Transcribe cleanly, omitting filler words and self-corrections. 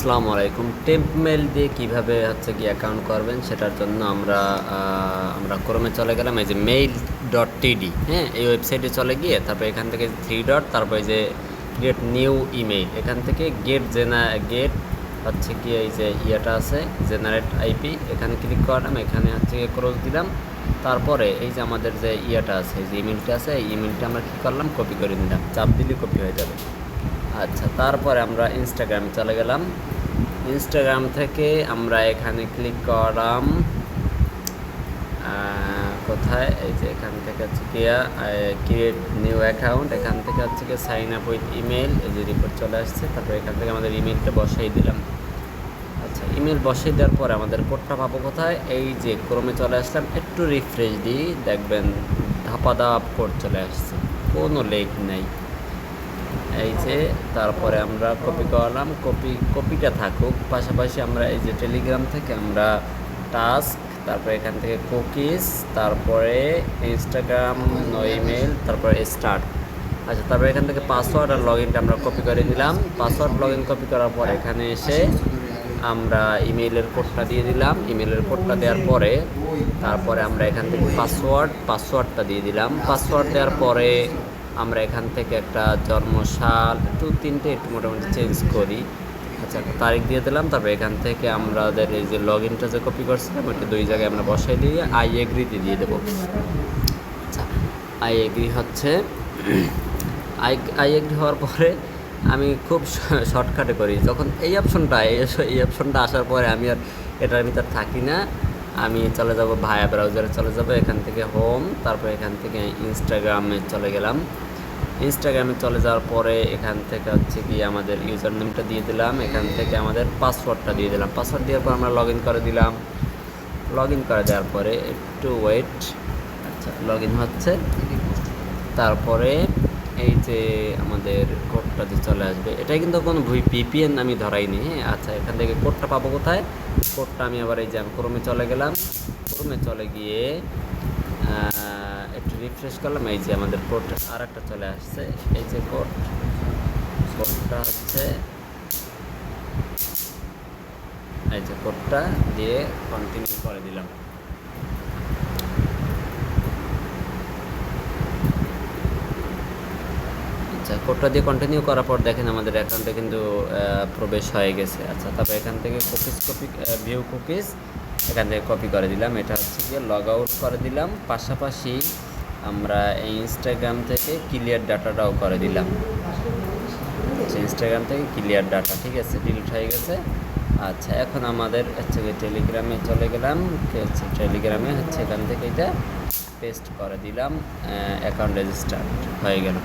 আসসালামু আলাইকুম। Temp mail দিয়ে কীভাবে কি অ্যাকাউন্ট করবেন সেটার জন্য আমরা ক্রোমে চলে গেলাম। এই যে mail.td, হ্যাঁ, এই ওয়েবসাইটে চলে গিয়ে তারপর এখান থেকে 3 ডট, তারপর এই যে গেট নিউ ইমেইল, এখান থেকে গেট এই যে ইয়েটা আছে জেনারেট আইপি, এখানে ক্লিক করলাম। এখানে ক্রস দিলাম। তারপরে এই যে আমাদের যে ইয়েটা আছে, এই যে ইমেলটা আছে, এই ইমেলটা আমরা কী করলাম, কপি করে নিলাম। চাপ দিলে কপি হয়ে যাবে। আচ্ছা, তারপরে আমরা ইনস্টাগ্রামে চলে গেলাম। ইনস্টাগ্রাম থেকে আমরা এখানে ক্লিক করলাম কোথায়, এই যে এখান থেকে ক্রিয়েট নিউ অ্যাকাউন্ট, এখান থেকে সাইন আপ উইথ ইমেল, এই যে রিপোর্ট চলে আসছে। তারপরে এখান থেকে আমাদের ইমেলটা বসাই দিলাম। আচ্ছা, ইমেল বসাই দেওয়ার পরে আমাদের কোডটা পাবো কোথায়, এই যে ক্রোমে চলে আসলাম। একটু রিফ্রেশ দিই, দেখবেন ধাপ কোড চলে আসছে, কোনো লেখ নেই। এই যে তারপরে আমরা কপি করলাম, কপিটা থাকুক। পাশাপাশি আমরা এই যে টেলিগ্রাম থেকে আমরা টাস্ক, তারপরে এখান থেকে কুকিজ, তারপরে ইনস্টাগ্রাম, নো ইমেল, তারপরে স্টার্ট। আচ্ছা, তারপরে এখান থেকে পাসওয়ার্ড আর লগ ইনটা আমরা কপি করে নিলাম। পাসওয়ার্ড লগ ইন কপি করার পর এখানে এসে আমরা ইমেইলের কোডটা দিয়ে দিলাম। ইমেইলের কোডটা দেওয়ার পরে তারপরে আমরা এখান থেকে পাসওয়ার্ডটা দিয়ে দিলাম। পাসওয়ার্ড দেওয়ার পরে আমরা এখান থেকে একটা জন্মসাল একটু মোটামুটি চেঞ্জ করি। আচ্ছা, একটা তারিখ দিয়ে দিলাম। তারপরে এখান থেকে আমাদের এই যে লগ ইনটা যে কপি করছিলাম ওইটা 2 জায়গায় আমরা বসাই দিয়ে আই এগ্রিতে দিয়ে দেবো। আচ্ছা, আই এগ্রি হচ্ছে। আই এগ্রি হওয়ার পরে আমি খুব শর্টকাটে করি। যখন এই অপশনটা আসার পরে আমি আর এটার ভিতর থাকি না, আমি চলে যাব ভায়া ব্রাউজারে চলে যাব। এখান থেকে হোম, তারপর এখান থেকে ইনস্টাগ্রামে চলে গেলাম। ইনস্টাগ্রামে চলে যাওয়ার পরে এখান থেকে আমাদের ইউজার নেমটা দিয়ে দিলাম। এখান থেকে আমাদের পাসওয়ার্ডটা দিয়ে দিলাম। পাসওয়ার্ড দেওয়ার পর আমরা লগ ইন করে দিলাম। লগ ইন করে দেওয়ার পরে একটু ওয়েট। আচ্ছা, লগ ইন হচ্ছে। তারপরে এই যে আমাদের কোডটা যে চলে আসবে, এটা কিন্তু কোনো ভিপিএন আমি ধরাইনি, হ্যাঁ। আচ্ছা, এখান থেকে কোডটা পাবো কোথায়, কোডটা আমি আবার এই যে ক্রোমে চলে গেলাম। ক্রোমে চলে গিয়ে একটু রিফ্রেশ করলাম। এই যে আমাদের কোড আর একটা চলে আসছে। এই যে কোডটা এই যে কোডটা দিয়ে কন্টিনিউ করে দিলাম। আচ্ছা, কোডটা দিয়ে কন্টিনিউ করার পর দেখেন আমাদের অ্যাকাউন্টে কিন্তু প্রবেশ হয়ে গেছে। আচ্ছা, তারপরে এখান থেকে ভিউ কুকিজ এখান থেকে কপি করে দিলাম। এটা লগ আউট করে দিলাম। পাশাপাশি আমরা এই ইনস্টাগ্রাম থেকে ক্লিয়ার ডাটাটাও করে দিলাম। আচ্ছা, ইনস্টাগ্রাম থেকে ক্লিয়ার ডাটা, ঠিক আছে, ডিলিট হয়ে গেছে। আচ্ছা, এখন আমাদের টেলিগ্রামে চলে গেলাম। টেলিগ্রামে এখান থেকে এটা পেস্ট করে দিলাম। অ্যাকাউন্ট রেজিস্টার হয়ে গেল।